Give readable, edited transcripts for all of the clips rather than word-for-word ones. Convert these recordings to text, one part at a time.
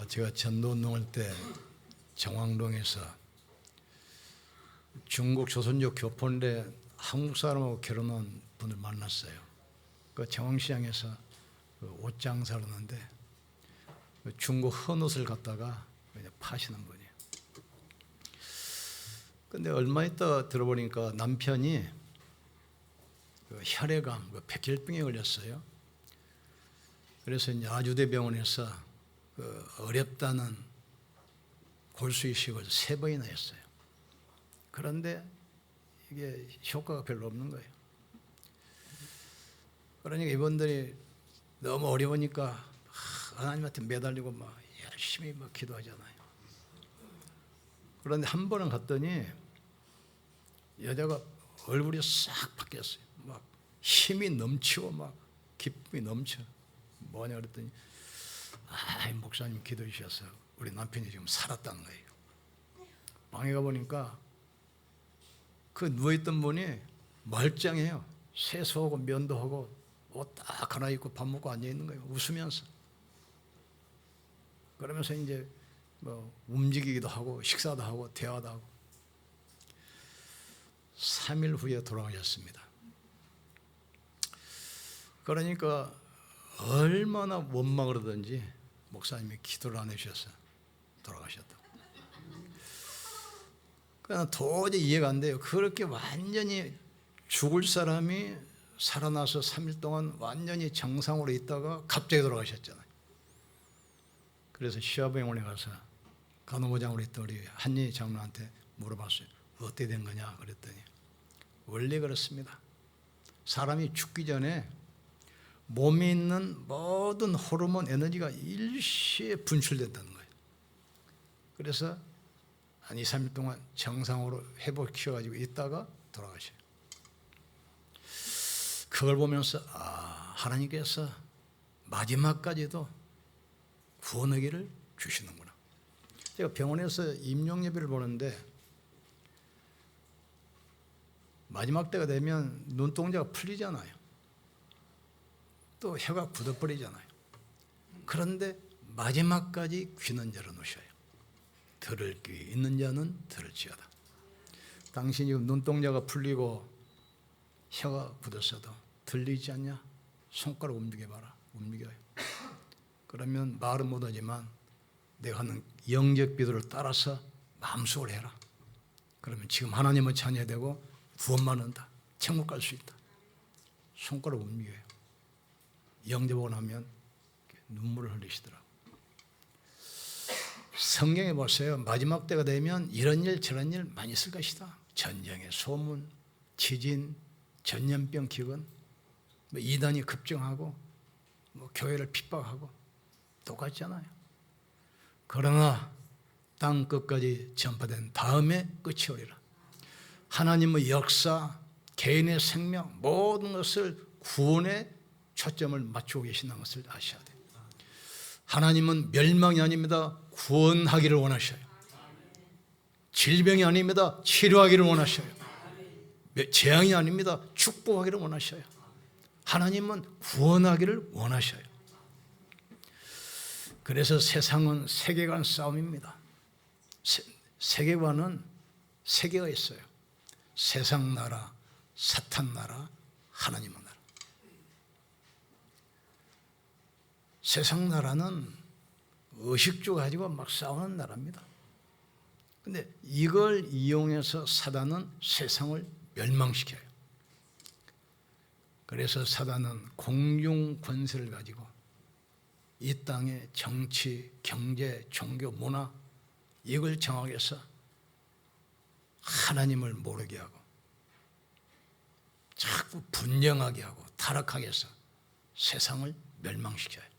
제가 전도운동할 때 정왕동에서 중국 조선족 교포인데 한국 사람하고 결혼한 분을 만났어요. 그 정왕시장에서 옷 장사를 하는데 중국 헌옷을 갖다가 파시는 분이에요. 근데 얼마 있다 들어보니까 남편이 혈액암, 백혈병에 걸렸어요. 그래서 이제 아주대병원에서 어렵다는 골수이식을 3번이나 했어요. 그런데 이게 효과가 별로 없는 거예요. 그러니까 이분들이 너무 어려우니까 하나님한테 매달리고 막 열심히 막 기도하잖아요. 그런데 한 번은 갔더니 여자가 얼굴이 싹 바뀌었어요. 막 힘이 넘치고 막 기쁨이 넘쳐. 뭐냐 그랬더니 목사님 기도해 주셔서 우리 남편이 지금 살았다는 거예요. 방에 가보니까 그 누워있던 분이 멀쩡해요. 세수하고 면도 하고 옷 딱 갈아입고 밥 먹고 앉아있는 거예요. 웃으면서. 그러면서 이제 뭐 움직이기도 하고 식사도 하고 대화도 하고. 3일 후에 돌아가셨습니다. 그러니까 얼마나 원망을 하든지 목사님이 기도를 안 해주셔서 돌아가셨다고. 그냥 도저히 이해가 안 돼요. 그렇게 완전히 죽을 사람이 살아나서 3일 동안 완전히 정상으로 있다가 갑자기 돌아가셨잖아요. 그래서 시아병원에 가서 간호부장으로 있던 우리 한예희 장로한테 물어봤어요. 어떻게 된 거냐 그랬더니 원래 그렇습니다. 사람이 죽기 전에 몸에 있는 모든 호르몬 에너지가 일시에 분출된다는 거예요. 그래서 한 2, 3일 동안 정상으로 회복시켜가지고 있다가 돌아가셔요. 그걸 보면서 하나님께서 마지막까지도 구원하기를 주시는구나. 제가 병원에서 임용예배를 보는데 마지막 때가 되면 눈동자가 풀리잖아요. 또 혀가 굳어버리잖아요. 그런데 마지막까지 귀는 열어놓으셔요. 들을 귀 있는 자는 들을지어다. 당신이 눈동자가 풀리고 혀가 굳었어도 들리지 않냐? 손가락 움직여봐라. 움직여요. 그러면 말은 못하지만 내가 하는 영적 비도를 따라서 마음속을 해라. 그러면 지금 하나님은 자녀되고 구원만 한다. 천국 갈 수 있다. 손가락 움직여요. 영접하고 나면 눈물을 흘리시더라고요. 성경에 보세요. 마지막 때가 되면 이런 일 저런 일 많이 있을 것이다. 전쟁의 소문, 지진, 전염병 기근, 이단이 급증하고 교회를 핍박하고 똑같잖아요. 그러나 땅 끝까지 전파된 다음에 끝이 오리라. 하나님의 역사, 개인의 생명 모든 것을 구원에 초점을 맞추고 계신다는 것을 아셔야 돼요. 하나님은 멸망이 아닙니다. 구원하기를 원하셔요. 질병이 아닙니다. 치료하기를 원하셔요. 재앙이 아닙니다. 축복하기를 원하셔요. 하나님은 구원하기를 원하셔요. 그래서 세상은 세계관 싸움입니다. 세계관은 세 개가 있어요. 세상 나라, 사탄 나라, 하나님의 나라. 세상 나라는 의식주 가지고 막 싸우는 나라입니다. 근데 이걸 이용해서 사단은 세상을 멸망시켜요. 그래서 사단은 공중 권세를 가지고 이 땅의 정치, 경제, 종교, 문화 이걸 정하게 해서 하나님을 모르게 하고 자꾸 분쟁하게 하고 타락하게 해서 세상을 멸망시켜요.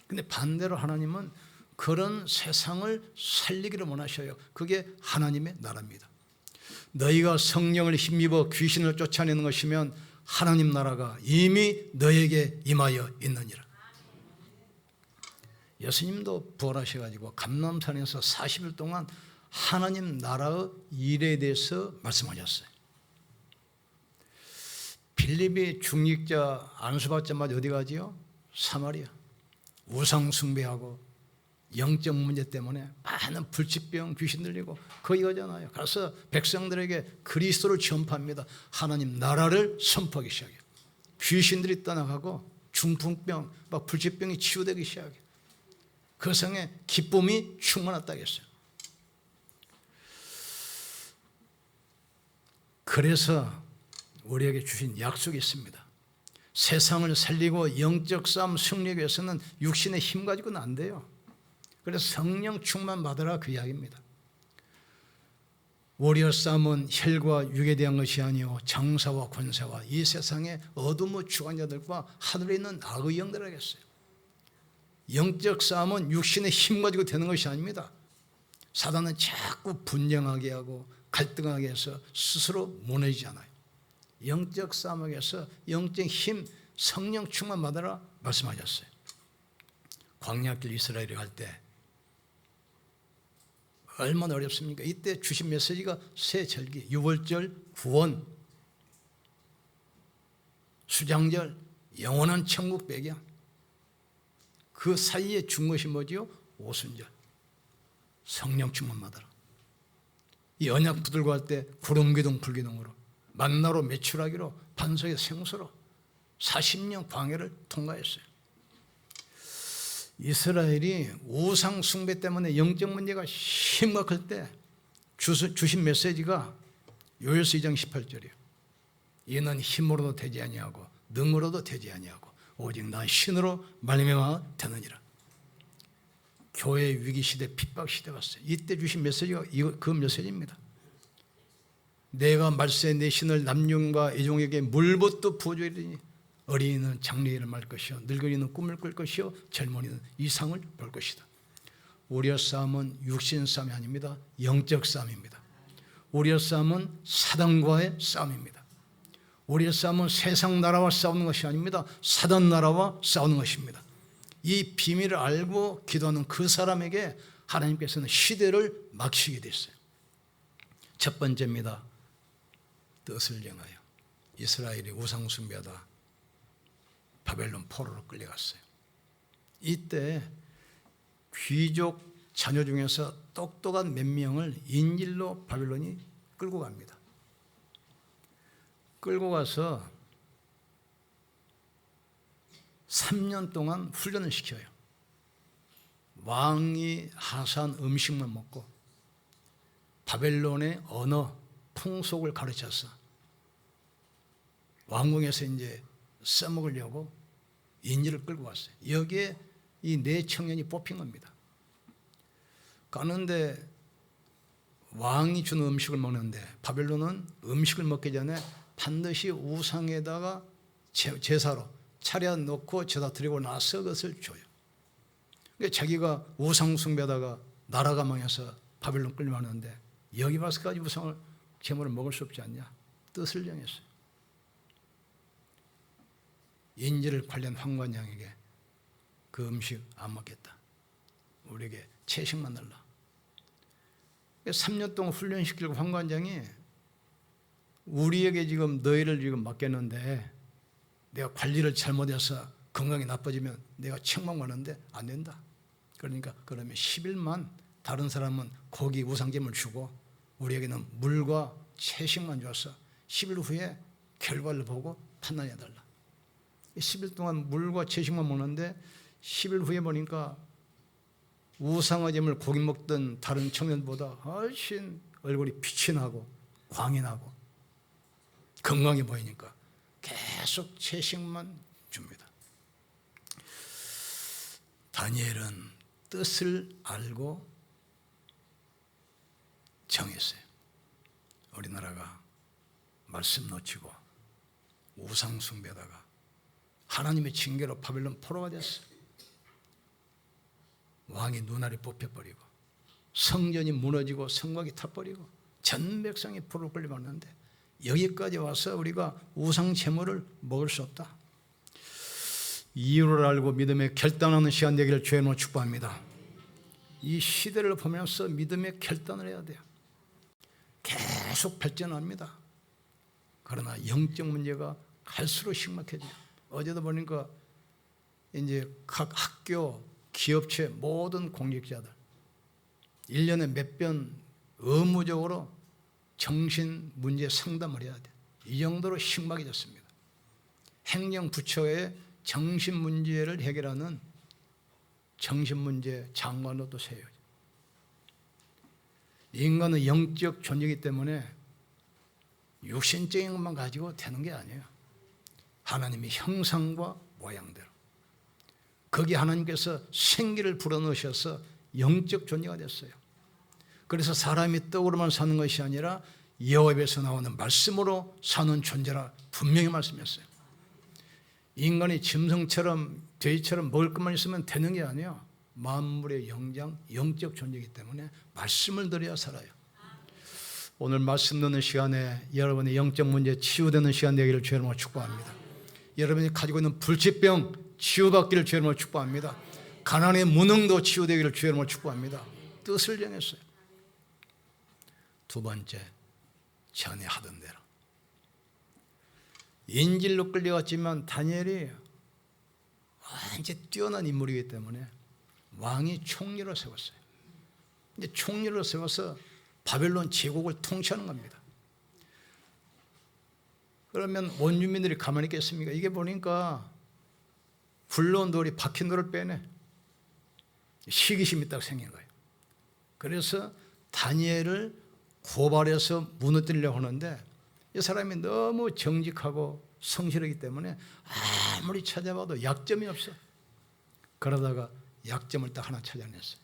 근데 반대로 하나님은 그런 세상을 살리기를 원하셔요. 그게 하나님의 나라입니다. 너희가 성령을 힘입어 귀신을 쫓아내는 것이면 하나님 나라가 이미 너에게 임하여 있느니라. 예수님도 부활하셔가지고 감람산에서 40일 동안 하나님 나라의 일에 대해서 말씀하셨어요. 빌립이 중직자 안수받자마자 어디 가지요? 사마리아. 우상 숭배하고 영적 문제 때문에 많은 불치병, 귀신 들리고 거기 가잖아요. 가서 백성들에게 그리스도를 전파합니다. 하나님 나라를 선포하기 시작해요. 귀신들이 떠나가고 중풍병, 막 불치병이 치유되기 시작해요. 그 성에 기쁨이 충만했다고 했어요. 그래서 우리에게 주신 약속이 있습니다. 세상을 살리고 영적 싸움 승리하기 위해서는 육신의 힘 가지고는 안 돼요. 그래서 성령 충만 받으라 그 이야기입니다. 우리의 싸움은 혈과 육에 대한 것이 아니요 장사와 권세와 이 세상의 어둠의 주관자들과 하늘에 있는 악의 영들에게서요. 영적 싸움은 육신의 힘 가지고 되는 것이 아닙니다. 사단은 자꾸 분쟁하게 하고 갈등하게 해서 스스로 무너지잖아요. 영적 싸움에서 영적 힘, 성령 충만 받으라 말씀하셨어요. 광야길 이스라엘이 갈 때 얼마나 어렵습니까? 이때 주신 메시지가 새 절기, 유월절, 구원, 수장절, 영원한 천국 배경. 그 사이에 준 것이 뭐지요? 오순절, 성령 충만 받으라. 이 언약 붙들고 할 때 구름기둥 불기둥으로 만나로 매출하기로 반석의 생수로 40년 광야를 통과했어요. 이스라엘이 우상 숭배 때문에 영적 문제가 심각할 때 주신 메시지가 요엘서 2장 18절이에요. 이는 힘으로도 되지 아니하고 능으로도 되지 아니하고 오직 나 신으로 말미암아 되느니라. 교회 위기 시대, 핍박 시대 왔어요. 이때 주신 메시지가 그 메시지입니다. 내가 말세 내 신을 남녀과 애종에게 물붓도 부어주리니 어린이는 장래일을 말 것이요 늙은이는 꿈을 꿀 것이요 젊은이는 이상을 볼 것이다. 우리의 싸움은 육신 싸움이 아닙니다. 영적 싸움입니다. 우리의 싸움은 사단과의 싸움입니다. 우리의 싸움은 세상 나라와 싸우는 것이 아닙니다. 사단 나라와 싸우는 것입니다. 이 비밀을 알고 기도하는 그 사람에게 하나님께서는 시대를 막히게 됐어요. 첫 번째입니다. 뜻을 정하여 이스라엘이 우상 숭배하다 바벨론 포로로 끌려갔어요. 이때 귀족 자녀 중에서 똑똑한 몇 명을 인질로 바벨론이 끌고 갑니다. 끌고 가서 3년 동안 훈련을 시켜요. 왕이 하사한 음식만 먹고 바벨론의 언어, 풍속을 가르쳐서 왕궁에서 이제 써먹으려고 인질을 끌고 왔어요. 여기에 이 네 청년이 뽑힌 겁니다. 가는데 왕이 주는 음식을 먹는데 바벨론은 음식을 먹기 전에 반드시 우상에다가 제사로 차려 놓고 제사 드리고 나서 그것을 줘요. 그러니까 자기가 우상 숭배하다가 나라가 망해서 바벨론 끌려가는데 여기 와서까지 우상을 제물을 먹을 수 없지 않냐? 뜻을 정했어요. 인질을 관련 황관장에게 그 음식 안 먹겠다. 우리에게 채식만 달라. 3년 동안 훈련시키고 황관장이 우리에게 지금 너희를 지금 맡겼는데 내가 관리를 잘못해서 건강이 나빠지면 내가 책망하는데 안 된다. 그러니까 그러면 10일만 다른 사람은 고기 우상제물 주고 우리에게는 물과 채식만 줘서 10일 후에 결과를 보고 판단해달라. 10일 동안 물과 채식만 먹는데 10일 후에 보니까 우상제물 고기 먹던 다른 청년보다 훨씬 얼굴이 빛이 나고 광이 나고 건강해 보이니까 계속 채식만 줍니다. 다니엘은 뜻을 알고 정했어요. 우리나라가 말씀 놓치고 우상 숭배하다가 하나님의 징계로 바벨론 포로가 됐어요. 왕이 눈알이 뽑혀버리고 성전이 무너지고 성곽이 타버리고 전 백성이 포로로 끌려갔는데 여기까지 와서 우리가 우상 제물을 먹을 수 없다. 이유를 알고 믿음에 결단하는 시간 되기를 주의 이름으로 축복합니다. 이 시대를 보면서 믿음의 결단을 해야 돼요. 계속 발전합니다. 그러나 영적 문제가 갈수록 심각해져요. 어제도 보니까 이제 각 학교 기업체 모든 공직자들 1년에 몇 번 의무적으로 정신 문제 상담을 해야 돼. 이 정도로 심각해졌습니다. 행정부처의 정신 문제를 해결하는 정신 문제 장관도 또 세워요. 인간은 영적 존재이기 때문에 육신적인 것만 가지고 되는 게 아니에요. 하나님의 형상과 모양대로 거기 하나님께서 생기를 불어넣으셔서 영적 존재가 됐어요. 그래서 사람이 떡으로만 사는 것이 아니라 여호와 입에서 나오는 말씀으로 사는 존재라 분명히 말씀했어요. 인간이 짐승처럼 돼지처럼 먹을 것만 있으면 되는 게 아니에요. 만물의 영장, 영적 존재이기 때문에 말씀을 들어야 살아요. 오늘 말씀 듣는 시간에 여러분의 영적 문제 치유되는 시간 되기를 주의 이름으로 축복합니다. 여러분이 가지고 있는 불치병 치유받기를 주의 이름으로 축복합니다. 가난의 무능도 치유되기를 주의 이름으로 축복합니다. 뜻을 정했어요. 두 번째, 전에 하던 대로. 인질로 끌려갔지만 다니엘이 완전 뛰어난 인물이기 때문에 왕이 총리로 세웠어요. 이제 총리로 세워서 바벨론 제국을 통치하는 겁니다. 그러면 원주민들이 가만히 있겠습니까? 이게 보니까 굴러온 돌이 박힌 돌을 빼내. 시기심이 딱 생긴 거예요. 그래서 다니엘을 고발해서 무너뜨리려고 하는데 이 사람이 너무 정직하고 성실하기 때문에 아무리 찾아봐도 약점이 없어. 그러다가 약점을 딱 하나 찾아냈어요.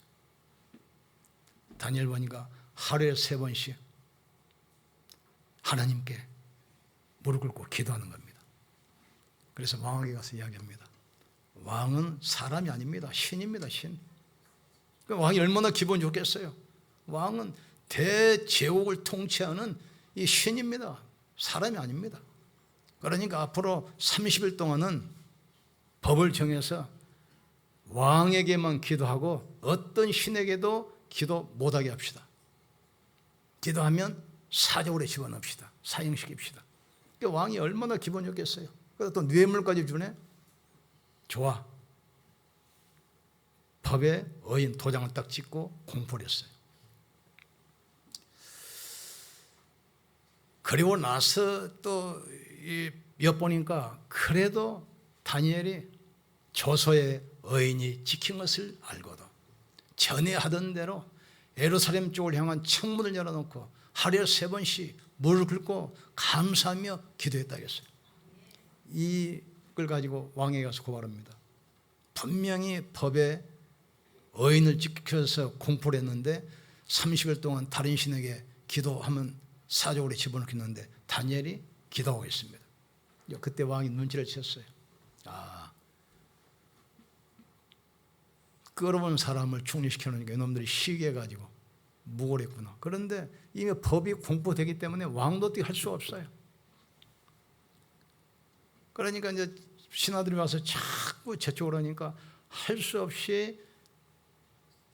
다니엘 보니까 하루에 3번씩 하나님께 무릎 꿇고 기도하는 겁니다. 그래서 왕에게 가서 이야기합니다. 왕은 사람이 아닙니다. 신입니다. 신. 왕이 얼마나 기분 좋겠어요. 왕은 대제국을 통치하는 이 신입니다. 사람이 아닙니다. 그러니까 앞으로 30일 동안은 법을 정해서 왕에게만 기도하고 어떤 신에게도 기도 못하게 합시다. 기도하면 사적으로 집어넣읍시다. 사형시킵시다. 그러니까 왕이 얼마나 기분 좋겠어요. 그래서 또 뇌물까지 주네. 좋아. 법에 의인 도장을 딱 찍고 공포를 했어요. 그리고 나서 또 엿보니까 그래도 다니엘이 조서에 의인이 지킨 것을 알고도 전에 하던 대로 예루살렘 쪽을 향한 창문을 열어놓고 하루에 3번씩 무릎을 꿇고 감사하며 기도했다겠어요. 이걸 가지고 왕에게 가서 고발합니다. 분명히 법에 의인을 지켜서 공포를 했는데 30일 동안 다른 신에게 기도하면 사적으로 집어넣겠는데 다니엘이 기도하고 있습니다. 그때 왕이 눈치를 챘어요. 끌어온 사람을 총리시켜놓으니까 이놈들이 시기해가지고 무고했구나. 그런데 이미 법이 공포되기 때문에 왕도 어떻게 할 수가 없어요. 그러니까 이제 신하들이 와서 자꾸 저쪽으로 하니까 할 수 없이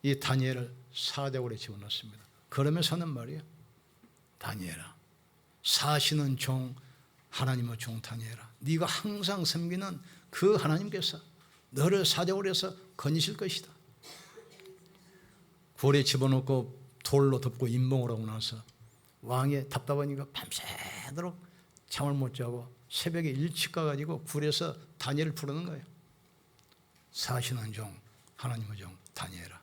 이 다니엘을 사적으로 집어넣습니다. 그러면서 하는 말이에요. 다니엘아, 사시는 종 하나님의 종 다니엘아, 네가 항상 섬기는 그 하나님께서 너를 사적으로 해서 건지실 것이다. 굴에 집어넣고 돌로 덮고 인봉을 하고 나서 왕이 답답하니까 밤새도록 잠을 못 자고 새벽에 일찍 가가지고 굴에서 다니엘을 부르는 거예요. 사시는 종 하나님의 종 다니엘아,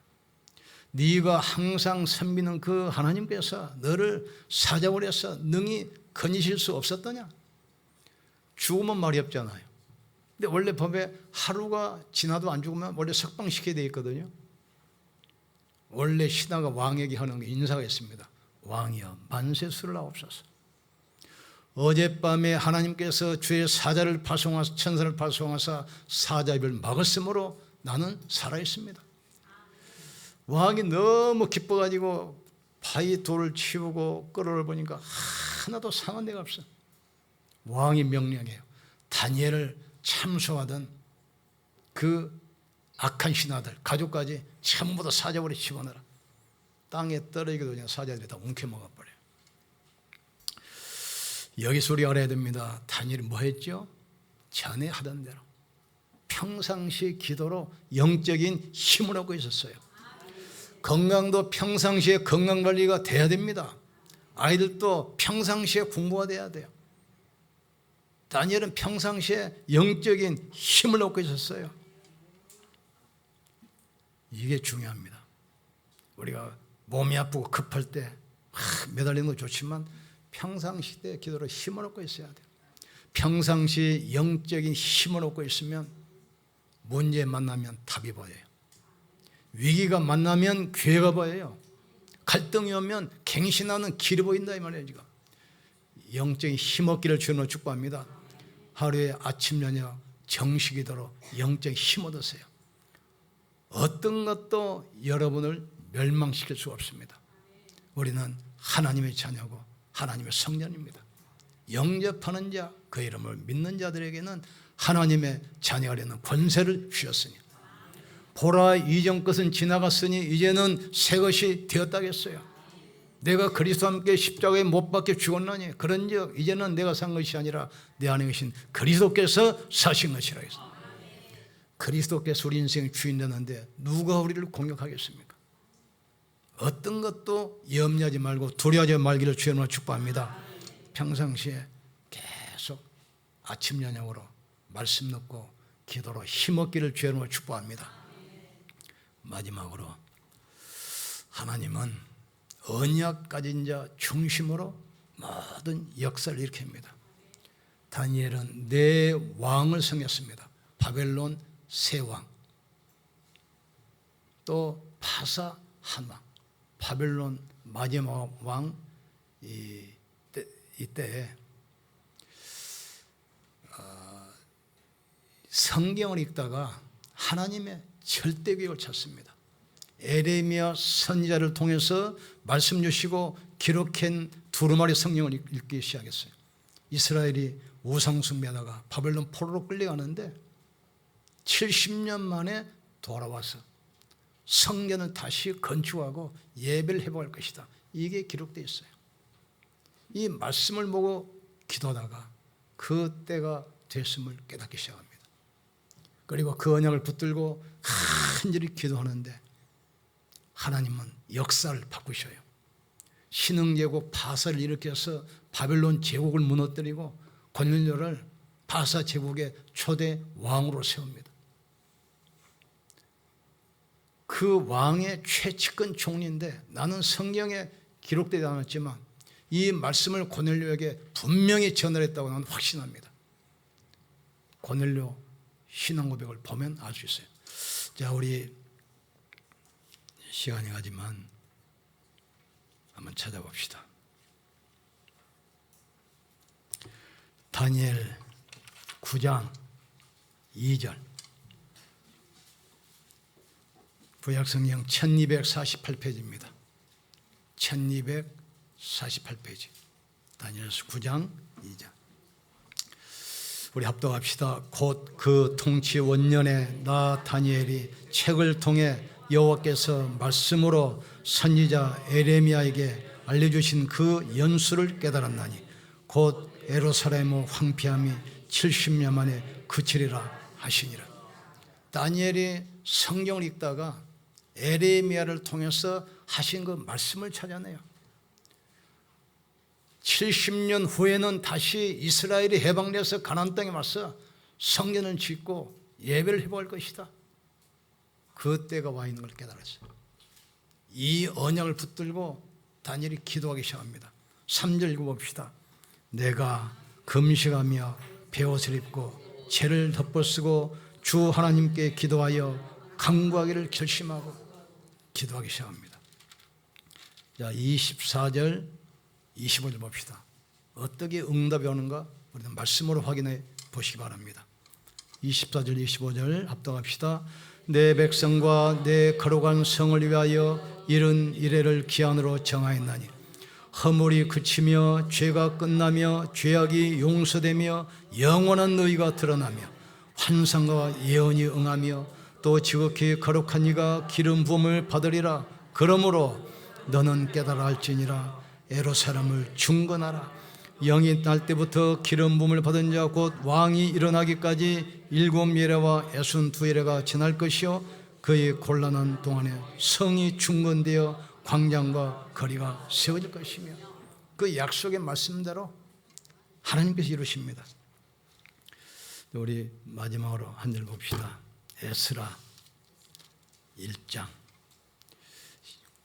네가 항상 섬기는 그 하나님께서 너를 사적으로 해서 능히 건지실 수 없었더냐? 죽으면 말이 없잖아요. 근데 원래 법에 하루가 지나도 안 죽으면 원래 석방시켜야 되어 있거든요. 원래 신하가 왕에게 하는 게 인사가 있습니다. 왕이여 만세수를 하옵소서. 어젯밤에 하나님께서 주의 사자를 파송하사 천사를 파송하사 사자입을 막았으므로 나는 살아있습니다. 왕이 너무 기뻐가지고 바위 돌을 치우고 끌어를 보니까 하나도 상한 데가 없어. 왕이 명령해요. 다니엘을 참소하던 그 악한 신하들 가족까지 전부 다 사자굴에 집어넣어라. 땅에 떨어지기도 그냥 사자들이 다 움켜먹어버려요. 여기서 우리가 알아야 됩니다. 다니엘이 뭐 했죠? 전에 하던 대로 평상시 기도로 영적인 힘을 얻고 있었어요. 건강도 평상시에 건강관리가 돼야 됩니다. 아이들도 평상시에 공부가 돼야 돼요. 다니엘은 평상시에 영적인 힘을 얻고 있었어요. 이게 중요합니다. 우리가 몸이 아프고 급할 때 매달리는 거 좋지만 평상시 때 기도로 힘을 얻고 있어야 돼요. 평상시 영적인 힘을 얻고 있으면 문제 만나면 답이 보여요. 위기가 만나면 기회가 보여요. 갈등이 오면 갱신하는 길이 보인다 이 말이에요. 지금 영적인 힘 얻기를 주님으로 축복합니다. 하루에 아침 저녁 정식기도로 영적인 힘 얻으세요. 어떤 것도 여러분을 멸망시킬 수 없습니다. 우리는 하나님의 자녀고 하나님의 성전입니다. 영접하는 자, 그 이름을 믿는 자들에게는 하나님의 자녀가 되는 권세를 주셨으니 보라 이전 것은 지나갔으니 이제는 새 것이 되었다겠어요. 내가 그리스도와 함께 십자가에 못 박혀 죽었나니 그런즉 이제는 내가 산 것이 아니라 내 안에 계신 그리스도께서 사신 것이라 했습니다. 그리스도께서 우리 인생의 주인 되는데 누가 우리를 공격하겠습니까? 어떤 것도 염려하지 말고 두려워하지 말기를 주님으로 축복합니다. 평상시에 계속 아침 저녁으로 말씀 듣고 기도로 힘없기를 주님으로 축복합니다. 마지막으로 하나님은 언약 가진 자 중심으로 모든 역사를 일으킵니다. 다니엘은 네 왕을 섬겼습니다. 바벨론 세 왕, 또 바사 한 왕, 바벨론 마지막 왕 이때 성경을 읽다가 하나님의 절대계획을 찾습니다. 에레미야 선지자를 통해서 말씀 주시고 기록한 두루마리 성경을 읽기 시작했어요. 이스라엘이 우상숭배하다가 바벨론 포로로 끌려가는데 70년 만에 돌아와서 성전을 다시 건축하고 예배를 해볼 것이다. 이게 기록되어 있어요. 이 말씀을 보고 기도하다가 그 때가 됐음을 깨닫기 시작합니다. 그리고 그 언약을 붙들고 간절히 기도하는데 하나님은 역사를 바꾸셔요. 신흥제국 바사를 일으켜서 바벨론 제국을 무너뜨리고 고넬료를 바사 제국의 초대 왕으로 세웁니다. 그 왕의 최측근 총리인데 나는 성경에 기록되지 않았지만 이 말씀을 고넬료에게 분명히 전달했다고 나는 확신합니다. 고넬료 신앙 고백을 보면 알 수 있어요. 자, 우리 시간이 가지만 한번 찾아봅시다. 다니엘 9장 2절 구약성경 1248페이지입니다. 1248페이지 다니엘서 9장 2절 우리 합독합시다. 곧 그 통치 원년에 나 다니엘이 책을 통해 여호와께서 말씀으로 선지자 에레미야에게 알려주신 그 연수를 깨달았나니 곧 예루살렘의 황폐함이 70년 만에 그치리라 하시니라. 다니엘이 성경을 읽다가 에레미야를 통해서 하신 그 말씀을 찾아내요. 70년 후에는 다시 이스라엘이 해방돼서 가나안 땅에 와서 성전을 짓고 예배를 해볼 것이다. 그 때가 와 있는 걸 깨달았어요. 이 언약을 붙들고 다니엘이 기도하기 시작합니다. 3절 읽어봅시다. 내가 금식하며 베옷을 입고 죄를 덮어쓰고 주 하나님께 기도하여 간구하기를 결심하고 기도하기 시작합니다. 자, 24절 25절 봅시다. 어떻게 응답이 오는가 우리는 말씀으로 확인해 보시기 바랍니다. 24절 25절 합독합시다. 내 백성과 내 거룩한 성을 위하여 이른 이래를 기한으로 정하였나니 허물이 그치며 죄가 끝나며 죄악이 용서되며 영원한 너희가 드러나며 환상과 예언이 응하며 또 지극히 거룩한 이가 기름 부음을 받으리라. 그러므로 너는 깨달아 할지니라. 예루살렘을 중건하라. 영이 날 때부터 기름 부음을 받은 자 곧 왕이 일어나기까지 7예래와 62예래가 지날 것이요 그의 곤란한 동안에 성이 중건되어 광장과 거리가 세워질 것이며 그 약속의 말씀대로 하나님께서 이루십니다. 우리 마지막으로 한 절 봅시다. 에스라 1장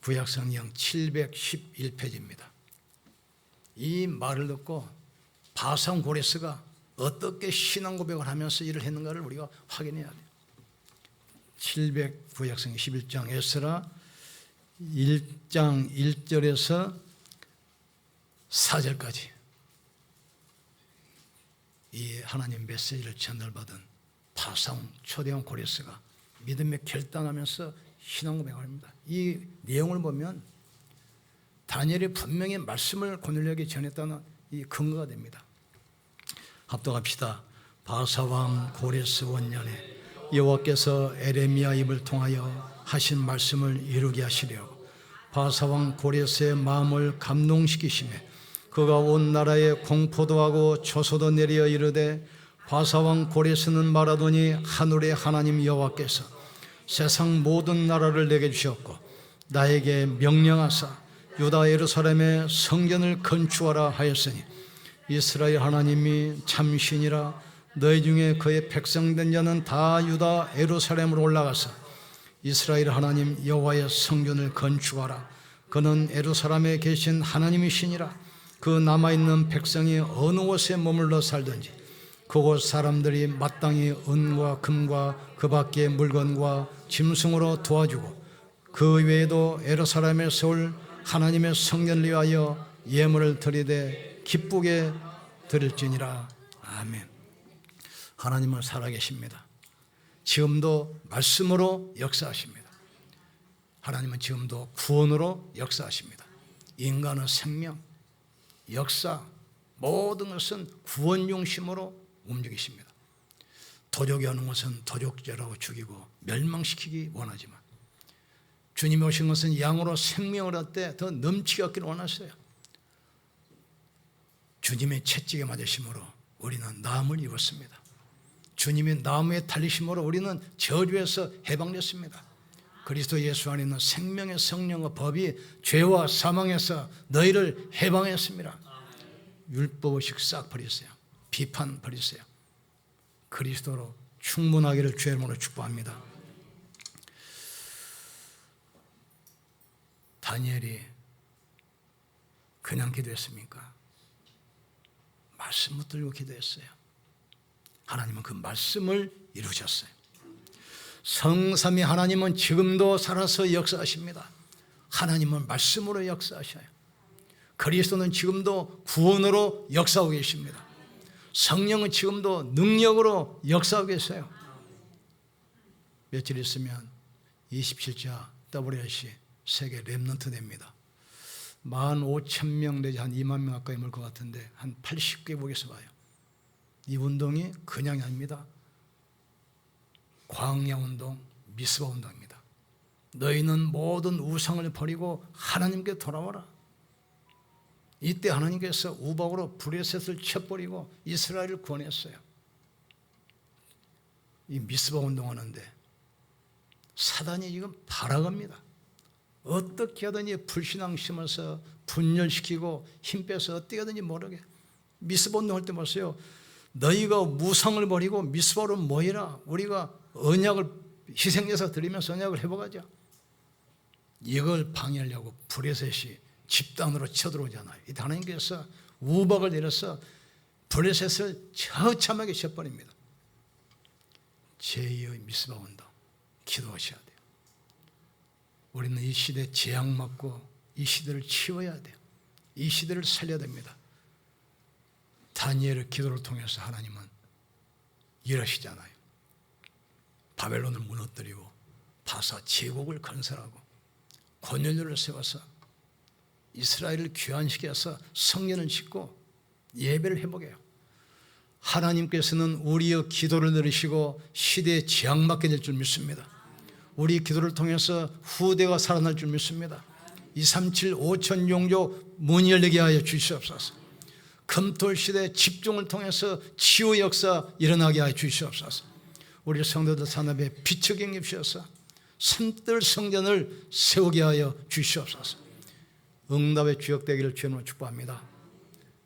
구약성경 711페이지입니다. 이 말을 듣고 바산 고레스가 어떻게 신앙 고백을 하면서 일을 했는가를 우리가 확인해야 돼요. 구약성경 11장 에스라 1장 1절에서 4절까지 이 하나님 메시지를 전달받은 바산 초대왕 고레스가 믿음에 결단하면서 신앙 고백을 합니다. 이 내용을 보면 다니엘이 분명히 말씀을 고넬료에게 전했다는 이 근거가 됩니다. 합독합시다. 바사왕 고레스 원년에 여호와께서 에레미야 입을 통하여 하신 말씀을 이루게 하시려고 바사왕 고레스의 마음을 감동시키시매 그가 온 나라에 공포도 하고 조소도 내려 이르되 바사왕 고레스는 말하더니 하늘의 하나님 여호와께서 세상 모든 나라를 내게 주셨고 나에게 명령하사 유다 예루살렘에 성전을 건축하라 하였으니 이스라엘 하나님이 참신이라 너희 중에 그의 백성된 자는 다 유다 예루살렘으로 올라가서 이스라엘 하나님 여호와의 성전을 건축하라. 그는 예루살렘에 계신 하나님이시니라. 그 남아있는 백성이 어느 곳에 머물러 살든지 그곳 사람들이 마땅히 은과 금과 그 밖의 물건과 짐승으로 도와주고 그 외에도 예루살렘에 세울 하나님의 성전을 위하여 예물을 드리되 기쁘게 드릴지니라. 아멘. 하나님은 살아계십니다. 지금도 말씀으로 역사하십니다. 하나님은 지금도 구원으로 역사하십니다. 인간의 생명, 역사, 모든 것은 구원 중심으로 움직이십니다. 도적이 하는 것은 도적죄라고 죽이고 멸망시키기 원하지만 주님이 오신 것은 양으로 생명을 얻되 더 넘치게 얻기를 원하세요. 주님의 채찍에 맞으심으로 우리는 나음을 입었습니다. 주님의 나무에 달리심으로 우리는 저주에서 해방됐습니다. 그리스도 예수 안에 있는 생명의 성령과 법이 죄와 사망에서 너희를 해방했습니다. 율법의식 싹 버리세요. 비판 버리세요. 그리스도로 충분하기를 주의 이름으로 축복합니다. 다니엘이 그냥 기도했습니까? 말씀 붙들고 기도했어요. 하나님은 그 말씀을 이루셨어요. 성삼위 하나님은 지금도 살아서 역사하십니다. 하나님은 말씀으로 역사하셔요. 그리스도는 지금도 구원으로 역사하고 계십니다. 성령은 지금도 능력으로 역사하고 계세요. 며칠 있으면 27자 WRC 세계 렘넌트 됩니다. 15,000명 내지 한 2만 명 가까이 올 것 같은데 한 80개국에서 와요. 이 운동이 그냥이 아닙니다. 광야운동, 미스바 운동입니다. 너희는 모든 우상을 버리고 하나님께 돌아와라. 이때 하나님께서 우박으로 브레셋을 쳐버리고 이스라엘을 구원했어요. 이 미스바 운동하는데 사단이 지금 발악합니다. 어떻게 하든지 불신앙 심어서 분열시키고 힘 빼서 어떻게 하든지 모르게. 미스바 운동할 때 보세요. 너희가 무상을 버리고 미스바로 모이라. 우리가 언약을 희생제사 드리면서 언약을 회복하자. 이걸 방해하려고 브레셋이 집단으로 쳐들어오잖아요. 이때 하나님께서 우박을 내려서 브레셋을 처참하게 쳐버립니다. 제2의 미스바 운동 기도하셔야 돼요. 우리는 이 시대에 재앙맞고 이 시대를 치워야 돼요. 이 시대를 살려야 됩니다. 다니엘의 기도를 통해서 하나님은 일하시잖아요. 바벨론을 무너뜨리고 바사 제국을 건설하고 고넬료를 세워서 이스라엘을 귀환시켜서 성전을 짓고 예배를 회복해요. 하나님께서는 우리의 기도를 들으시고 시대에 재앙받게 될 줄 믿습니다. 우리 기도를 통해서 후대가 살아날 줄 믿습니다. 237 5천 종족 문이 열리게 하여 주시옵소서. 금토시대 집중을 통해서 치유 역사 일어나게 하여 주시옵소서. 우리 성도들 산업에 빛을 입히셔서 산뜰 성전을 세우게 하여 주시옵소서. 응답의 주역되기를 주님으로 축복합니다.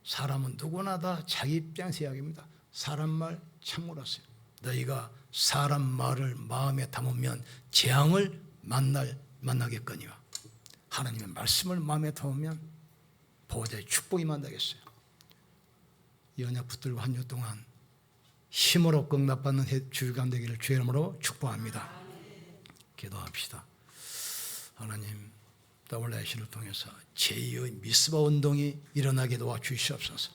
사람은 누구나 다 자기 입장에서 이야기합니다. 사람 말 참고라세요. 너희가 사람 말을 마음에 담으면 재앙을 만나겠거니와. 하나님의 말씀을 마음에 담으면 보호자의 축복이 만나겠어요. 이 언약 붙들고 한 주 동안 힘으로 응답받는 주일간 되기를 주의 이름으로 축복합니다. 기도합시다. 하나님, WIC를 통해서 제2의 미스바 운동이 일어나게 도와주시옵소서.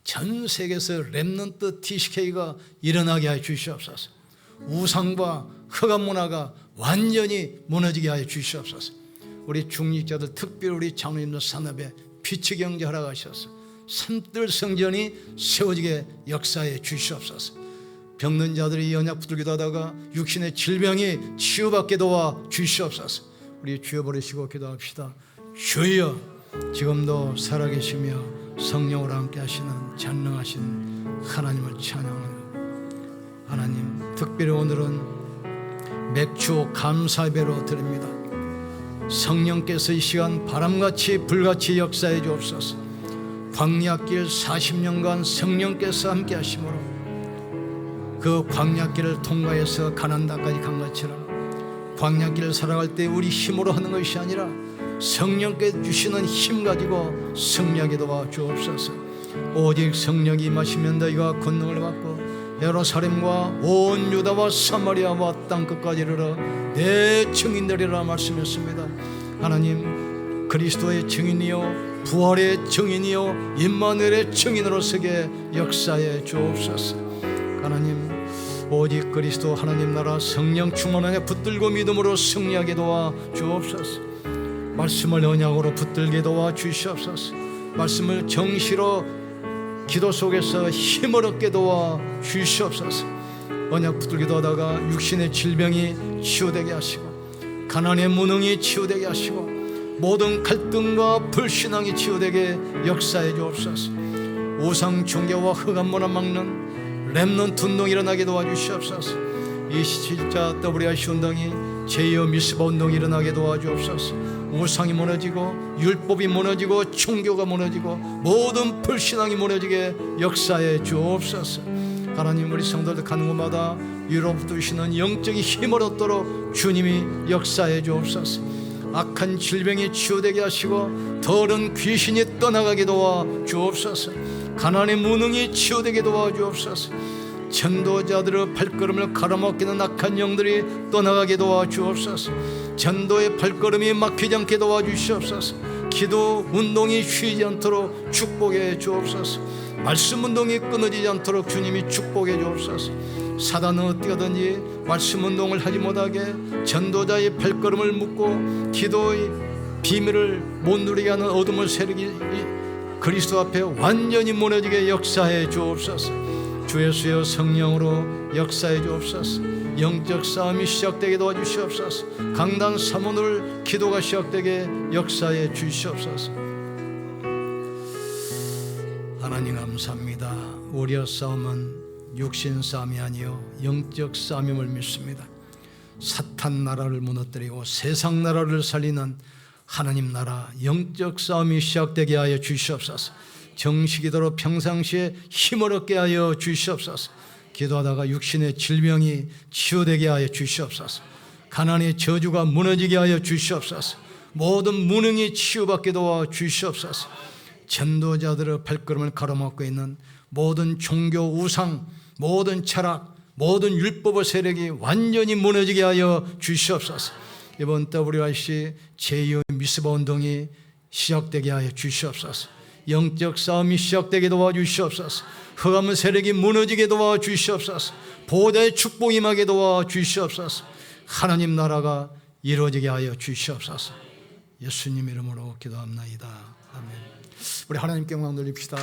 전 세계에서 렘넌트 TCK가 일어나게 하여 주시옵소서. 우상과 흑암 문화가 완전히 무너지게 하여 주시옵소서. 우리 중직자들, 특별히 우리 장로님들 산업에 빛의 경제 허락하셔서 산뜰 성전이 세워지게 역사해 주시옵소서. 병든 자들이 이 언약 붙들기도 하다가 육신의 질병이 치유받게 도와 주시옵소서. 우리 주여 부르시고 기도합시다. 주여, 지금도 살아계시며 성령으로 함께 하시는 전능하신 하나님을 찬양합니다. 하나님, 특별히 오늘은 맥주 감사 예배로 드립니다. 성령께서 이 시간 바람같이 불같이 역사해 주옵소서. 광야길 40년간 성령께서 함께 하심으로 그 광야길을 통과해서 가나안 땅까지 간 것처럼 광야길을 살아갈 때 우리 힘으로 하는 것이 아니라 성령께서 주시는 힘 가지고 승리하게 도와 주옵소서. 오직 성령이 임하시면 너희가 권능을 받고 예루살렘과 온 유다와 사마리아와 땅끝까지 이르러 내 증인들이라 말씀했습니다. 하나님, 그리스도의 증인이요 부활의 증인이요 임마누엘의 증인으로 서게 역사해 주옵소서. 하나님, 오직 그리스도 하나님 나라 성령 충만 안에 붙들고 믿음으로 승리하게 도와 주옵소서. 말씀을 언약으로 붙들게 도와 주시옵소서. 말씀을 정시로 기도 속에서 힘을 얻게 도와 주시옵소서. 언약 붙들기도 하다가 육신의 질병이 치유되게 하시고 가난의 무능이 치유되게 하시고 모든 갈등과 불신앙이 치유되게 역사해 주옵소서. 우상 종교와 흑암 문화 막는 렘넌트 운동이 일어나게 도와주시옵소서. 27자 WIC 운동이 제2의 미스바 운동이 일어나게 도와주옵소서. 우상이 무너지고 율법이 무너지고 종교가 무너지고 모든 불신앙이 무너지게 역사해 주옵소서. 하나님, 우리 성도들 가는 곳마다 위로부터 주시는 영적인 힘을 얻도록 주님이 역사해 주옵소서. 악한 질병이 치유되게 하시고 더러운 귀신이 떠나가게 도와 주옵소서. 가난의 무능이 치유되게 도와 주옵소서. 전도자들의 발걸음을 가로막히는 악한 영들이 떠나가게 도와 주옵소서. 전도의 발걸음이 막히지 않게 도와 주시옵소서. 기도 운동이 쉬지 않도록 축복해 주옵소서. 말씀 운동이 끊어지지 않도록 주님이 축복해 주옵소서. 사단은 어떻게 하든지 말씀 운동을 하지 못하게 전도자의 발걸음을 묶고 기도의 비밀을 못 누리게 하는 어둠의 세력이 그리스도 앞에 완전히 무너지게 역사해 주옵소서. 주 예수여 성령으로 역사해 주옵소서. 영적 싸움이 시작되게 도와주시옵소서. 강단 사모늘 기도가 시작되게 역사해 주시옵소서. 하나님 감사합니다. 우리의 싸움은 육신 싸움이 아니요 영적 싸움임을 믿습니다. 사탄 나라를 무너뜨리고 세상 나라를 살리는 하나님 나라 영적 싸움이 시작되게 하여 주시옵소서. 정식이도록 평상시에 힘을 얻게 하여 주시옵소서. 기도하다가 육신의 질병이 치유되게 하여 주시옵소서. 가난의 저주가 무너지게 하여 주시옵소서. 모든 무능이 치유받게 도와 주시옵소서. 전도자들의 발걸음을 가로막고 있는 모든 종교 우상, 모든 철학, 모든 율법의 세력이 완전히 무너지게 하여 주시옵소서. 이번 WIC 제2의 미스바 운동이 시작되게 하여 주시옵소서. 영적 싸움이 시작되게 도와주시옵소서. 흑암의 세력이 무너지게 도와주시옵소서. 보호자의 축복이 임하게 도와주시옵소서. 하나님 나라가 이루어지게 하여 주시옵소서. 예수님 이름으로 기도합나이다. 아멘. 우리 하나님께 영광 돌립시다.